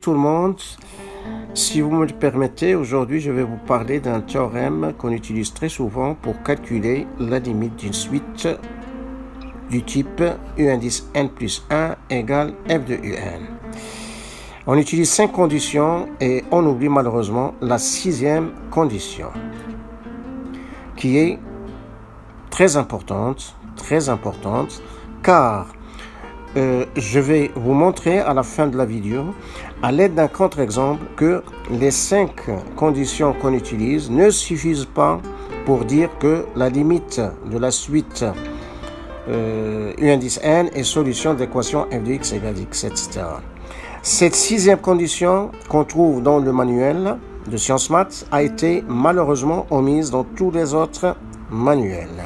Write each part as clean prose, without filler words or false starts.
Tout le monde, si vous me le permettez, aujourd'hui je vais vous parler d'un théorème qu'on utilise très souvent pour calculer la limite d'une suite du type U indice n plus 1 égale f de Un. On utilise 5 conditions et on oublie malheureusement la 6e condition qui est très importante car je vais vous montrer à la fin de la vidéo, à l'aide d'un contre-exemple, que les 5 conditions qu'on utilise ne suffisent pas pour dire que la limite de la suite U indice n est solution de l'équation f de x égale x, etc. Cette 6e condition qu'on trouve dans le manuel de Sciences Maths a été malheureusement omise dans tous les autres manuels.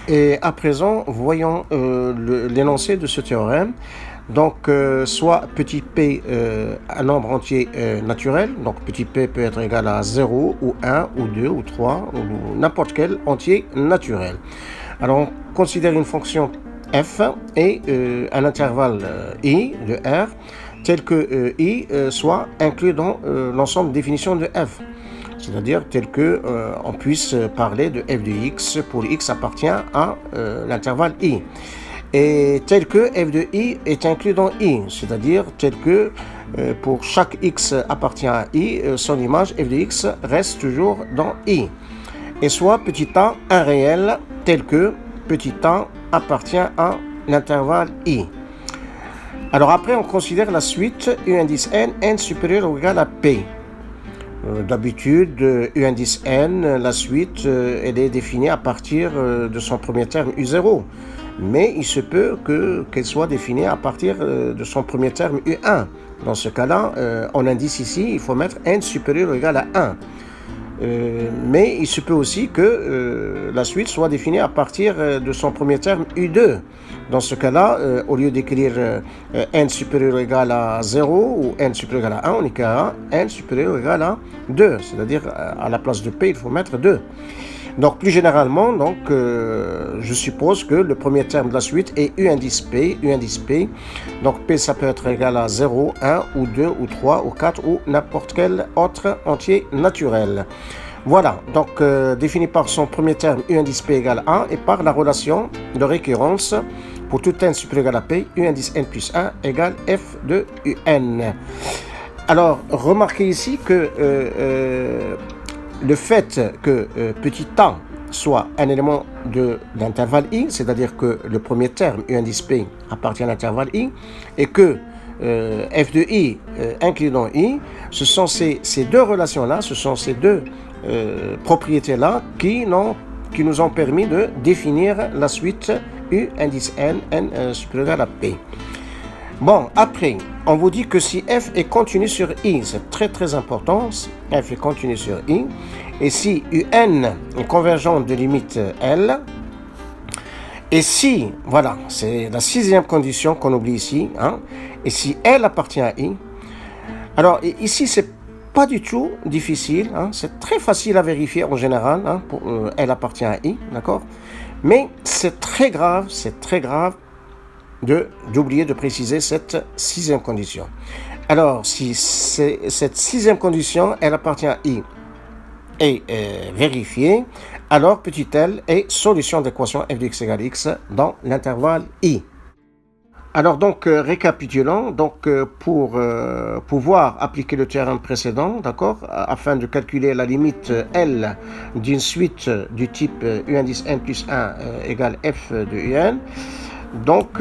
Et à présent, voyons l'énoncé de ce théorème. Donc, soit petit p, un nombre entier naturel, donc petit p peut être égal à 0, ou 1, ou 2, ou 3, ou n'importe quel entier naturel. Alors, on considère une fonction f et un intervalle i de R, tel que i soit inclus dans l'ensemble de définition de f. C'est-à-dire tel que on puisse parler de f de x pour x appartient à l'intervalle i. Et tel que f de i est inclus dans i, c'est-à-dire tel que pour chaque x appartient à i, son image f de x reste toujours dans i. Et soit petit a un réel tel que petit a appartient à l'intervalle i. Alors après on considère la suite u indice n supérieur ou égal à p. D'habitude, U indice n, la suite, elle est définie à partir de son premier terme U0. Mais il se peut qu'elle soit définie à partir de son premier terme U1. Dans ce cas-là, en indice ici, il faut mettre n supérieur ou égal à 1. Mais il se peut aussi que la suite soit définie à partir de son premier terme U2. Dans ce cas-là, au lieu d'écrire n supérieur ou égal à 0 ou n supérieur ou égal à 1, on écrira n supérieur ou égal à 2. C'est-à-dire, à la place de p, il faut mettre 2. Donc, plus généralement, je suppose que le premier terme de la suite est U indice P. Donc, P, ça peut être égal à 0, 1, ou 2, ou 3, ou 4, ou n'importe quel autre entier naturel. Voilà, donc défini par son premier terme U indice P égale 1 et par la relation de récurrence pour tout n supérieur égal à P, U indice n plus 1 égale f de Un. Alors, remarquez ici que le fait que petit a soit un élément de l'intervalle i, c'est-à-dire que le premier terme U indice P appartient à l'intervalle i, et que f de i inclus dans i, ce sont ces deux relations-là, ce sont ces deux propriétés-là qui nous ont permis de définir la suite U indice n supérieur à la P. Bon, après, on vous dit que si f est continu sur i, c'est très important, f est continu sur i, et si un est convergente de limite L, et si, voilà, c'est la 6e condition qu'on oublie ici, hein, et si L appartient à i, alors ici c'est pas du tout difficile, hein, c'est très facile à vérifier en général, hein, pour, L appartient à i, d'accord, mais c'est très grave d'oublier de préciser cette 6e condition. Alors, si cette 6e condition, elle appartient à i, est vérifiée, alors petit l est solution de l'équation f de x égale x dans l'intervalle i. Alors donc, récapitulons, donc pour pouvoir appliquer le théorème précédent, d'accord, afin de calculer la limite L d'une suite du type U indice n plus 1 égale f de Un, donc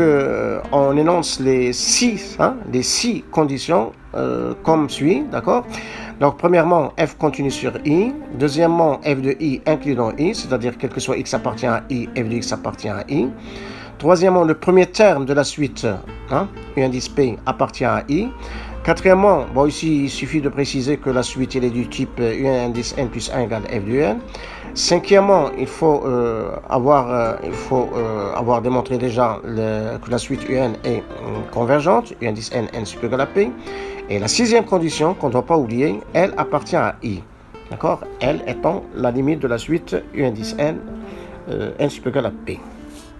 on énonce les 6 conditions comme suit, d'accord. Donc premièrement, f continue sur i, deuxièmement, f de i inclus dans i, c'est-à-dire quel que soit x appartient à i, f de x appartient à i. Troisièmement, le premier terme de la suite, hein, U indice P appartient à I. Quatrièmement, bon ici il suffit de préciser que la suite elle est du type U indice n plus 1 égale f de N. Cinquièmement, il faut avoir démontré déjà que la suite UN est convergente, U indice n supérieur à P. Et la 6e condition qu'on ne doit pas oublier, elle appartient à I. D'accord? Elle étant la limite de la suite U indice n supérieur à P.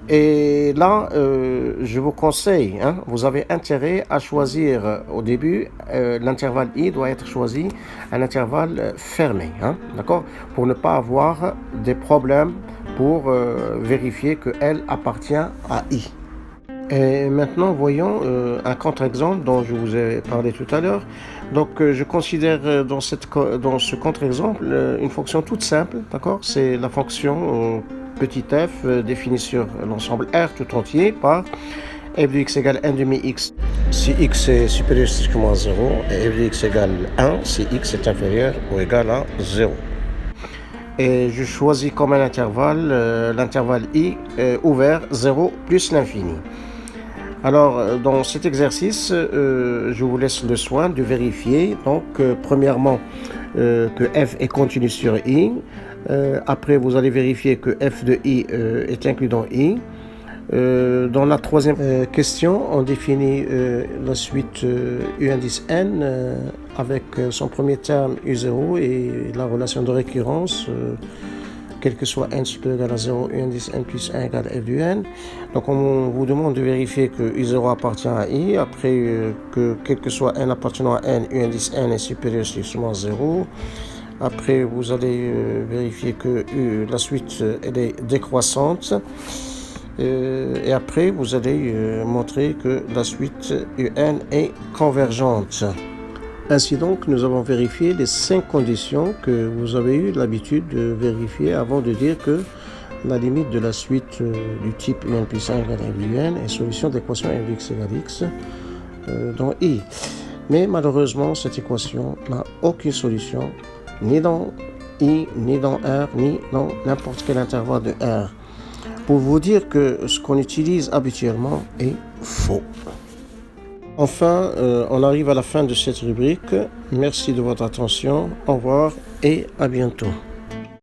Et là, je vous conseille, hein, vous avez intérêt à choisir au début, l'intervalle I doit être choisi un intervalle fermé, hein, d'accord, pour ne pas avoir des problèmes pour vérifier que L appartient à I. Et maintenant, voyons un contre-exemple dont je vous ai parlé tout à l'heure. Donc, je considère dans ce contre-exemple une fonction toute simple, d'accord? C'est la fonction petit f définie sur l'ensemble R tout entier par f de x égale 1 demi x si x est supérieur strictement à 0 et f de x égale 1 si x est inférieur ou égal à 0. Et je choisis comme un intervalle l'intervalle I ouvert 0 plus l'infini. Alors, dans cet exercice, je vous laisse le soin de vérifier, donc, premièrement, que f est continu sur I. Après, vous allez vérifier que f de I est inclus dans I. Dans la troisième question, on définit la suite U indice n avec son premier terme U0 et la relation de récurrence quel que soit n supérieur ou égal à 0, U indice n plus 1 égale f du n. Donc on vous demande de vérifier que U0 appartient à I, après que quel que soit n appartenant à n, U indice n est supérieur strictement à 0. Après vous allez vérifier que la suite elle est décroissante. Et après vous allez montrer que la suite UN est convergente. Ainsi donc, nous avons vérifié les 5 conditions que vous avez eu l'habitude de vérifier avant de dire que la limite de la suite du type UN plus 1 égale f du n est solution de l'équation f de x égale x dans I. Mais malheureusement, cette équation n'a aucune solution, ni dans I, ni dans R, ni dans n'importe quel intervalle de R. Pour vous dire que ce qu'on utilise habituellement est faux. Enfin, on arrive à la fin de cette rubrique. Merci de votre attention. Au revoir et à bientôt.